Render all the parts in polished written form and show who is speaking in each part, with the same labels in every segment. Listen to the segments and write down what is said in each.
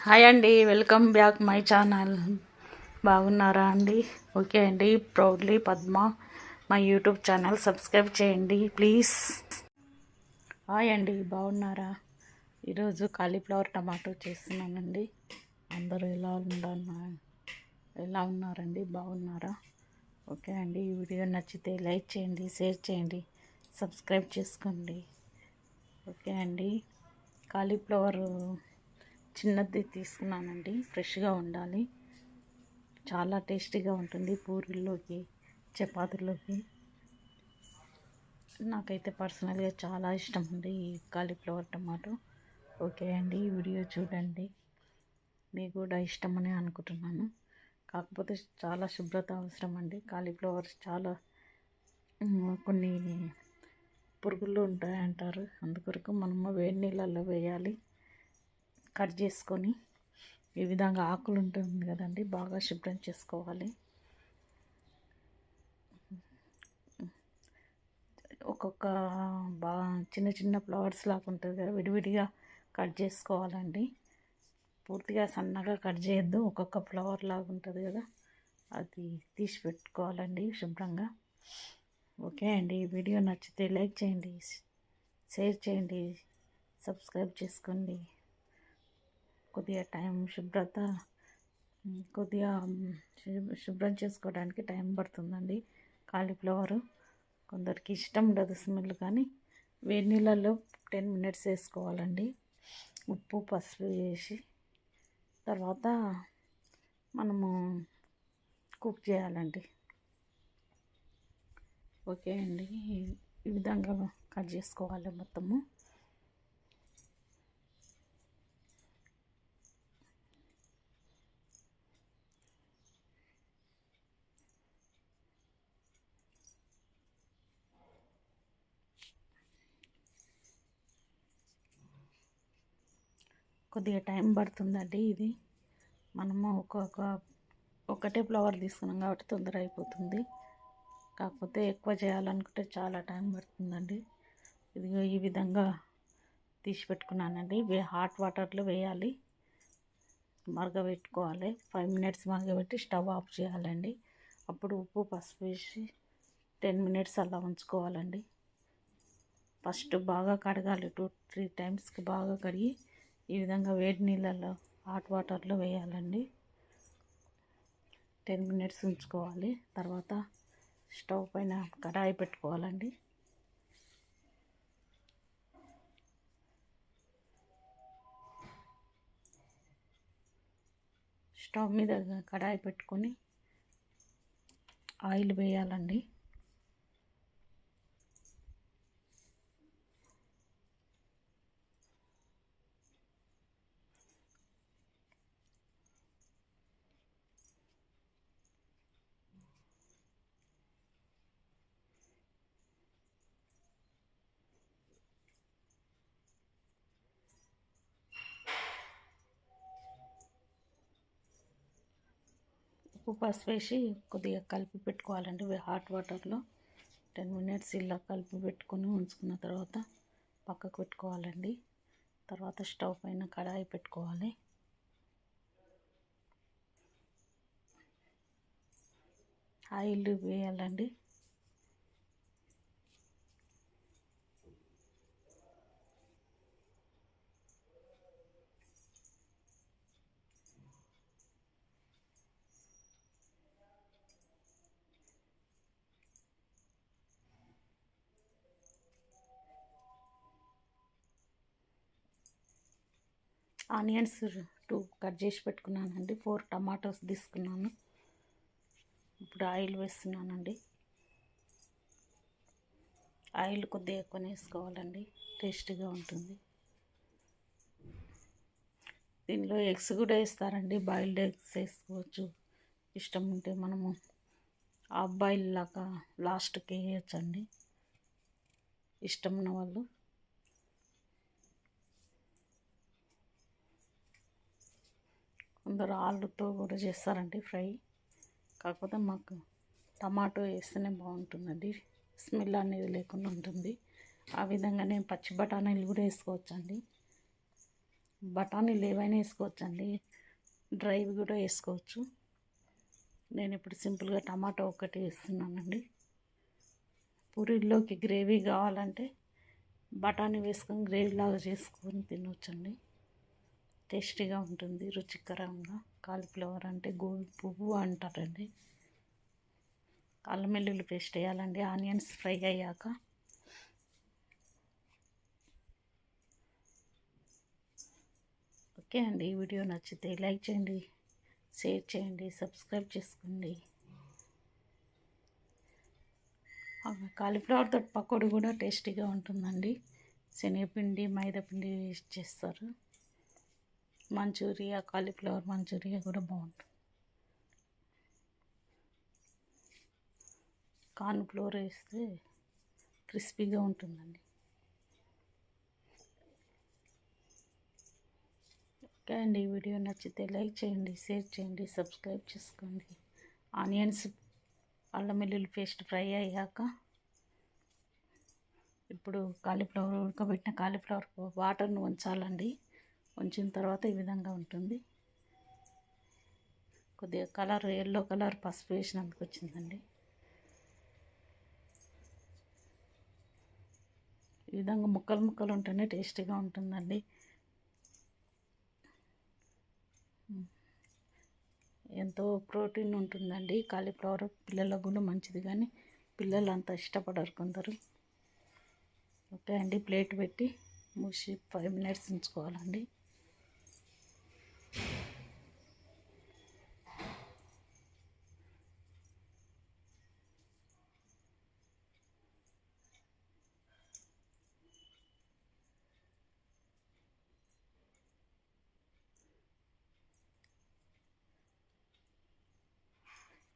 Speaker 1: Hi అండి, welcome back my channel. బాగున్నారా అండి? ఓకే అండి. Proudly Padma my YouTube channel subscribe చేయండి ప్లీజ్. హాయ్ అండి, బాగున్నారా? ఈరోజు కాలీఫ్లవర్ టమాటో చేస్తున్నానండి. అందరూ ఎలా ఉన్నారండి? బాగున్నారా? ఓకే అండి. ఈ వీడియో నచ్చితే లైక్ చేయండి, షేర్ చేయండి, సబ్స్క్రైబ్ చేసుకోండి. ఓకే అండి. కాలీఫ్లవర్ చిన్నది తీసుకున్నానండి. ఫ్రెష్గా ఉండాలి, చాలా టేస్టీగా ఉంటుంది పూరీల్లోకి, చపాతీలోకి. నాకైతే పర్సనల్గా చాలా ఇష్టం అండి ఈ కాలీఫ్లవర్ టమాటో. ఓకే అండి, ఈ వీడియో చూడండి. మీకు కూడా ఇష్టమని అనుకుంటున్నాను. కాకపోతే చాలా శుభ్రత అవసరం అండి. కాలీఫ్లవర్స్ చాలా కొన్ని పురుగులు ఉంటాయంటారు. అందుకొరకు మనము వేడి నీళ్ళల్లో వేయాలి. కట్ చేసుకొని ఈ విధంగా ఆకులు ఉంటుంది కదండి, బాగా శుభ్రం చేసుకోవాలి. ఒక్కొక్క చిన్న చిన్న ఫ్లవర్స్ లాగా ఉంటుంది కదా, విడివిడిగా కట్ చేసుకోవాలండి. పూర్తిగా సన్నగా కట్ చేయొద్దు. ఒక్కొక్క ఫ్లవర్ లాగా ఉంటుంది కదా, అది తీసి పెట్టుకోవాలండి శుభ్రంగా. ఓకే అండి. ఈ వీడియో నచ్చితే లైక్ చేయండి, షేర్ చేయండి, సబ్స్క్రైబ్ చేసుకోండి. కొద్దిగా శుభ్రం చేసుకోవడానికి టైం పడుతుందండి. కాలీఫ్లవరు కొందరికి ఇష్టం ఉండదు స్మెల్, కానీ వేడి నీళ్ళల్లో 10 minutes వేసుకోవాలండి. ఉప్పు పసుపు వేసి తర్వాత మనము కుక్ చేయాలండి. ఓకే అండి. ఈ విధంగా కట్ చేసుకోవాలి మొత్తము. కొద్దిగా టైం పడుతుందండి. ఇది మనము ఒకటే ఫ్లవర్ తీసుకున్నాం కాబట్టి తొందర అయిపోతుంది. కాకపోతే ఎక్కువ చేయాలనుకుంటే చాలా టైం పడుతుందండి. ఇదిగో ఈ విధంగా తీసి పెట్టుకున్నానండి. హాట్ వాటర్లో వేయాలి, మరగబెట్టుకోవాలి. 5 minutes మరగబెట్టి స్టవ్ ఆఫ్ చేయాలండి. అప్పుడు ఉప్పు పసుపు వేసి 10 minutes అలా ఉంచుకోవాలండి. ఫస్ట్ బాగా కడగాలి, 2-3 times బాగా కడిగి ఈ విధంగా వేడి నీళ్ళల్లో హాట్ వాటర్లో వేయాలండి. 10 minutes ఉంచుకోవాలి. తర్వాత స్టవ్ పైన కడాయి పెట్టుకోవాలండి. స్టవ్ మీద కడాయి పెట్టుకొని ఆయిల్ వేయాలండి. ఉప్పు పసుపు వేసి కొద్దిగా కలిపి పెట్టుకోవాలండి. హాట్ వాటర్లో 10 minutes ఇలా కలిపి పెట్టుకొని ఉంచుకున్న తర్వాత పక్కకు పెట్టుకోవాలండి. తర్వాత స్టవ్ పైన కడాయి పెట్టుకోవాలి. ఆయిల్ వేయాలండి. ఆనియన్స్ 2 కట్ చేసి పెట్టుకున్నానండి. 4 tomatoes తీసుకున్నాను. ఇప్పుడు ఆయిల్ వేస్తున్నానండి. ఆయిల్ కొద్దిగా ఎక్కువనే వేసుకోవాలండి, టేస్టీగా ఉంటుంది. దీనిలో ఎగ్స్ కూడా వేస్తారండి, బాయిల్డ్ ఎగ్స్ వేసుకోవచ్చు. ఇష్టం ఉంటే మనము హాఫ్ బాయిల్ లాగా లాస్ట్కి వేయచ్చండి, ఇష్టం ఉన్న వాళ్ళు. కొందరు ఆలుతో కూడా చేస్తారండి ఫ్రై. కాకపోతే మాకు టమాటో వేస్తేనే బాగుంటుందండి, స్మెల్ అనేది లేకుండా ఉంటుంది. ఆ విధంగా నేను పచ్చి బఠానీలు కూడా వేసుకోవచ్చండి. బఠానీలు ఏవైనా వేసుకోవచ్చండి, డ్రైవి కూడా వేసుకోవచ్చు. నేను ఇప్పుడు సింపుల్గా టమాటో ఒకటి వేస్తున్నానండి. పూరీల్లోకి గ్రేవీ కావాలంటే బఠానీ వేసుకొని గ్రేవీ లాగా చేసుకొని తినవచ్చండి. టేస్టీగా ఉంటుంది, రుచికరంగా. కాలీఫ్లవర్ అంటే గోధుమ పువ్వు అంటారండి. అల్లం వెల్లుల్లి పేస్ట్ వేయాలండి ఆనియన్స్ ఫ్రై అయ్యాక. ఓకే అండి, ఈ వీడియో నచ్చితే లైక్ చేయండి, షేర్ చేయండి, సబ్స్క్రైబ్ చేసుకోండి. కాలీఫ్లవర్తో పకోడీ కూడా టేస్టీగా ఉంటుందండి. శనగపిండి మైదాపిండి వేస్ట్ చేస్తారు. మంచూరియా, కాలీఫ్లవర్ మంచూరియా కూడా బాగుంటుంది. కార్న్ ఫ్లోర్ వేస్తే క్రిస్పీగా ఉంటుందండి. ఓకే అండి, ఈ వీడియో నచ్చితే లైక్ చేయండి, షేర్ చేయండి, సబ్స్క్రైబ్ చేసుకోండి. ఆనియన్స్ అల్లం వెల్లుల్లి పేస్ట్ ఫ్రై అయ్యాక ఇప్పుడు కాలీఫ్లవర్, ఉడకబెట్టిన కాలీఫ్లవర్ వాటర్ను ఉంచాలండి. ఉంచిన తర్వాత ఈ విధంగా ఉంటుంది. కొద్దిగా కలర్ ఎల్లో కలర్ పసుపు వేసినందుకు వచ్చిందండి. ఈ విధంగా ముక్కలు ముక్కలు ఉంటేనే టేస్టీగా ఉంటుందండి. ఎంతో ప్రోటీన్ ఉంటుందండి కాలీఫ్లవర్. పిల్లలకు కూడా మంచిది, కానీ పిల్లలు అంత ఇష్టపడరు కొందరు. ఓకే అండి, ప్లేట్ పెట్టి మూసి 5 minutes ఉంచుకోవాలండి.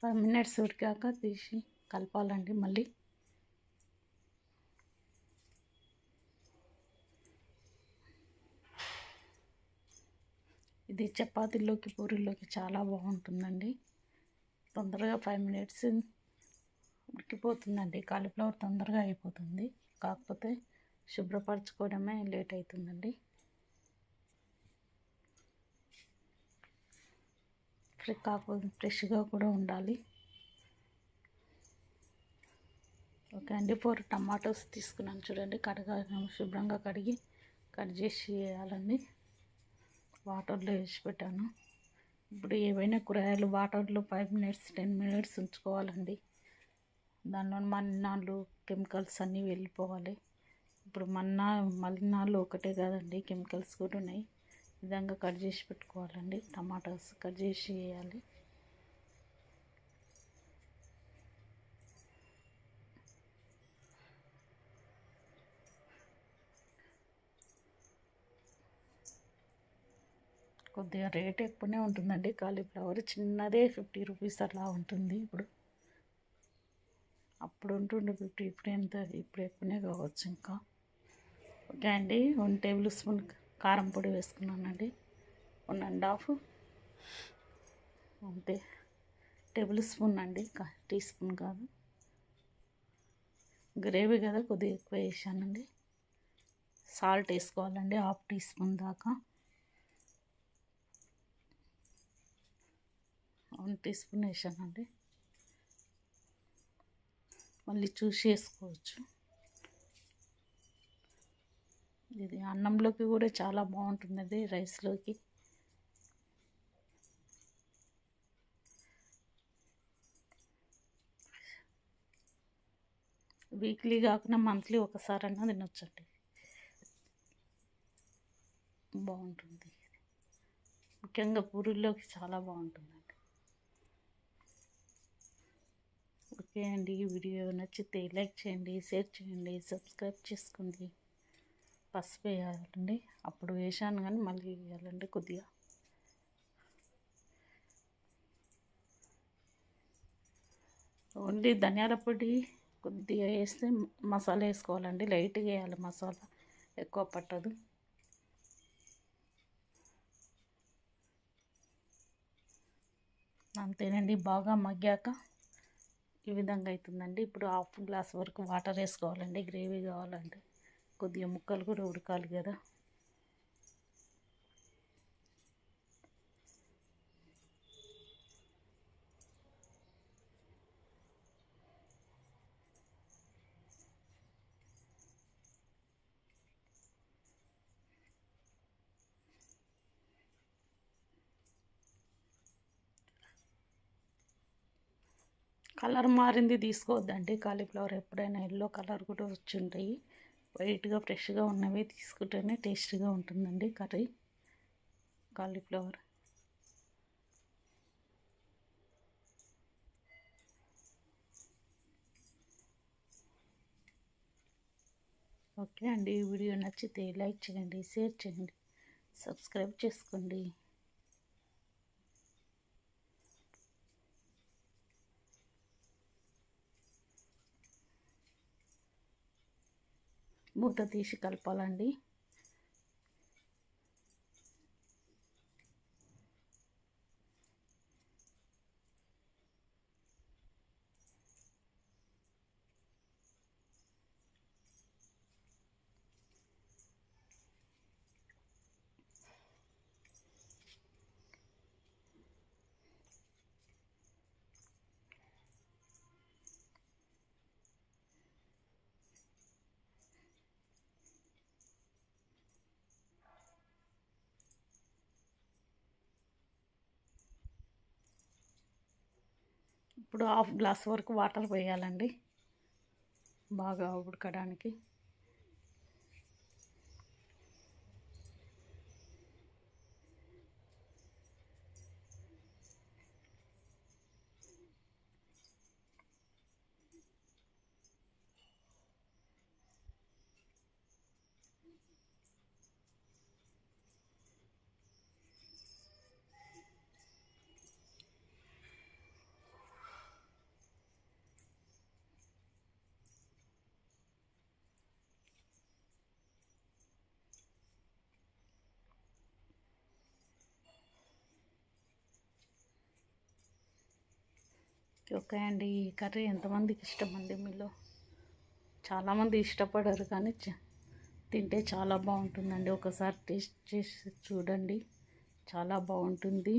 Speaker 1: ఫైవ్ మినిట్స్ ఉడికాక తీసి కలపాలండి. మళ్ళీ ఇది చపాతీల్లోకి పూరీల్లోకి చాలా బాగుంటుందండి. తొందరగా 5 minutes ఉడికిపోతుందండి. కాలీఫ్లవర్ తొందరగా అయిపోతుంది, కాకపోతే శుభ్రపరచుకోవడమే లేట్ అవుతుందండి. కాకపోతే ఫ్రెష్గా కూడా ఉండాలి. ఓకే అండి, 4 టమాటోస్ తీసుకున్నాను చూడండి. శుభ్రంగా కడిగి కట్ చేసి వేయాలండి. వాటర్లో వేసి పెట్టాను. ఇప్పుడు ఏవైనా కూరగాయలు వాటర్లో 5 minutes 10 minutes ఉంచుకోవాలండి. దానిలో మలినాలు కెమికల్స్ అన్నీ వెళ్ళిపోవాలి. ఇప్పుడు మలినాలు ఒకటే కాదండి, కెమికల్స్ కూడా ఉన్నాయి. ఈ విధంగా కట్ చేసి పెట్టుకోవాలండి. టమాటాస్ కట్ చేసి వేయాలి. కొద్దిగా రేట్ ఎక్కువనే ఉంటుందండి. కాలీఫ్లవర్ చిన్నదే 50 rupees అలా ఉంటుంది. అప్పుడు ఉంటుండే 50, ఇప్పుడు ఎక్కువనే కావచ్చు ఇంకా. ఓకే అండి, 1 tablespoon కారం పొడి వేసుకున్నానండి. 1.5 అంతే, tablespoon అండి, టీ స్పూన్ కాదు. గ్రేవీ కదా కొద్దిగా ఎక్కువ వేసానండి. సాల్ట్ వేసుకోవాలండి, 1/2 teaspoon దాకా. 1 teaspoon వేసానండి. మళ్ళీ చూసి వేసుకోవచ్చు. ఇది అన్నంలోకి కూడా చాలా బాగుంటుంది, రైస్లోకి. వీక్లీ కాకుండా మంత్లీ ఒకసారైనా తినొచ్చండి, బాగుంటుంది. ముఖ్యంగా పూరీల్లోకి చాలా బాగుంటుందండి. ఓకే అండి, ఈ వీడియో నచ్చితే లైక్ చేయండి, షేర్ చేయండి, సబ్స్క్రైబ్ చేసుకోండి. పసుపు వేయాలండి, అప్పుడు వేసాను కానీ మళ్ళీ వేయాలండి కొద్దిగా. ఓన్లీ ధనియాల పొడి కొద్దిగా వేస్తే మసాలా వేసుకోవాలండి. లైట్గా వేయాలి, మసాలా ఎక్కువ పట్టదు. అంతేనండి, బాగా మగ్గాక ఈ విధంగా అవుతుందండి. ఇప్పుడు 1/2 glass వరకు వాటర్ వేసుకోవాలండి. గ్రేవీ కావాలండి, కొద్దిగా ముక్కలు కూడా ఉడకాలి కదా. కలర్ మారింది తీసుకోవద్దండి. కాలీఫ్లవర్ ఎప్పుడైనా ఎల్లో కలర్ కూడా వచ్చి ఉంటాయి. వైట్గా ఫ్రెష్గా ఉన్నవి తీసుకుంటేనే టేస్టీగా ఉంటుందండి కర్రీ కాలీఫ్లవర్. ఓకే అండి, ఈ వీడియో నచ్చితే లైక్ చేయండి, షేర్ చేయండి, సబ్స్క్రైబ్ చేసుకోండి. మూత తీసి కలపాలండి. ఇప్పుడు హాఫ్ గ్లాస్ వరకు వాటర్ పోయాలండి బాగా ఉడకడానికి. ఓకే అండి, ఈ కర్రీ ఎంతమందికి ఇష్టం అండి? మీలో చాలామంది ఇష్టపడరు కానీ తింటే చాలా బాగుంటుందండి. ఒకసారి టేస్ట్ చేసి చూడండి, చాలా బాగుంటుంది.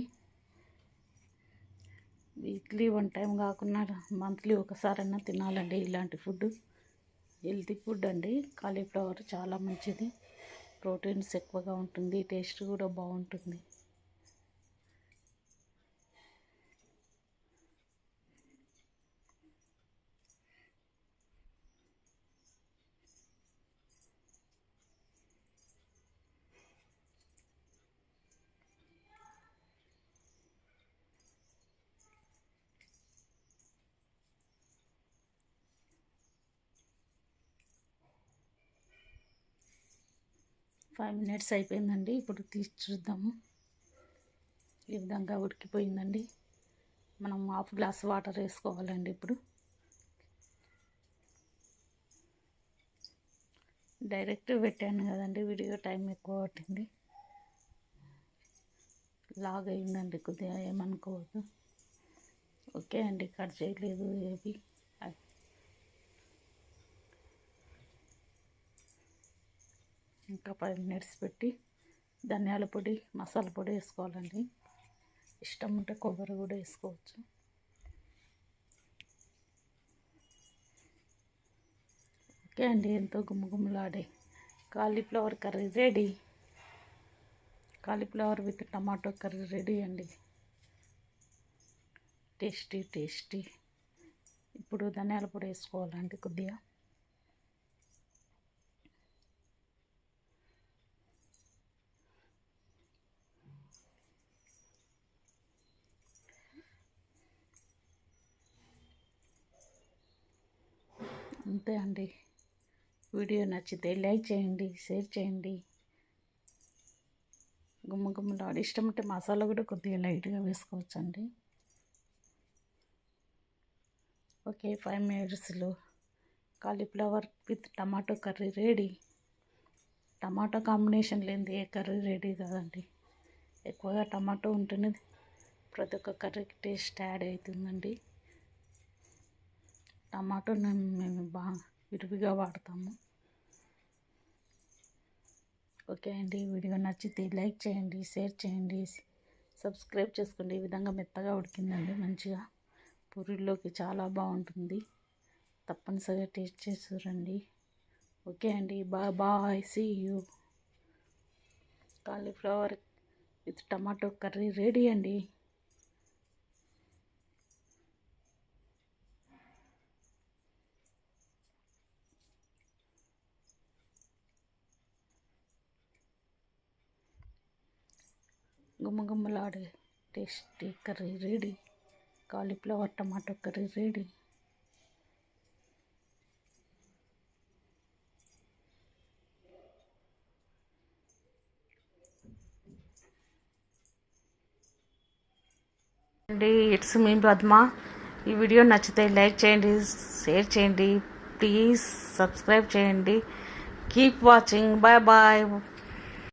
Speaker 1: వీక్లీ 1 టైం కాకుండా మంత్లీ ఒకసారైనా తినాలండి ఇలాంటి ఫుడ్. హెల్తీ ఫుడ్ అండి. కాలీఫ్లవర్ చాలా మంచిది, ప్రోటీన్స్ ఎక్కువగా ఉంటుంది, టేస్ట్ కూడా బాగుంటుంది. ఫైవ్ మినిట్స్ అయిపోయిందండి. ఇప్పుడు తీసి చూద్దాము. ఈ విధంగా ఉడికిపోయిందండి. మనం హాఫ్ గ్లాస్ వాటర్ వేసుకోవాలండి. ఇప్పుడు డైరెక్ట్ పెట్టాను కదండి, వీడియో టైం ఎక్కువ పట్టింది, లాగ్ అయిందండి కొద్దిగా, ఏమనుకోవద్దు. ఓకే అండి, కట్ చేయలేదు ఏవి. ఇంకా 5 మినిట్స్ పెట్టి ధనియాల పొడి, మసాలా పొడి వేసుకోవాలండి. ఇష్టం ఉంటే కొబ్బరి కూడా వేసుకోవచ్చు. ఓకే అండి, ఎంతో గుమ్మగుమ్మలాడే cauliflower curry ready. Cauliflower with tomato curry ready అండి. Tasty tasty. ఇప్పుడు ధనియాల పొడి వేసుకోవాలండి కొద్దిగా. అంతే అండి. వీడియో నచ్చితే లైక్ చేయండి, షేర్ చేయండి. గుమ్మగుమ్మలాడి. ఇష్టం ఉంటే మసాలా కూడా కొద్దిగా లైట్గా వేసుకోవచ్చండి. ఓకే, 5 మినిట్స్లో cauliflower with tomato curry ready. Tomato combination లేనిది ఏ కర్రీ రెడీ కాదండి. ఎక్కువగా టమాటో ఉంటేనే ప్రతి ఒక్క కర్రీకి టేస్ట్ యాడ్ అవుతుందండి. టమాటోని మేము బాగా విరివిగా వాడతాము. ఓకే అండి, వీడియో నచ్చితే లైక్ చేయండి, షేర్ చేయండి, సబ్స్క్రైబ్ చేసుకోండి. ఈ విధంగా మెత్తగా ఉడికిందండి, మంచిగా పూరీల్లోకి చాలా బాగుంటుంది. తప్పనిసరిగా టేస్ట్ చేసి చూడండి. ఓకే అండి, bye, see you. Cauliflower with tomato curry ready అండి. గుమ్మగుమ్మలాడే tasty curry ready. Cauliflower tomato curry ready. అండి, ఇట్స్ మీ పద్మ. ఈ వీడియో నచ్చితే లైక్ చేయండి, షేర్ చేయండి, ప్లీజ్ సబ్స్క్రైబ్ చేయండి. Keep watching. Bye bye.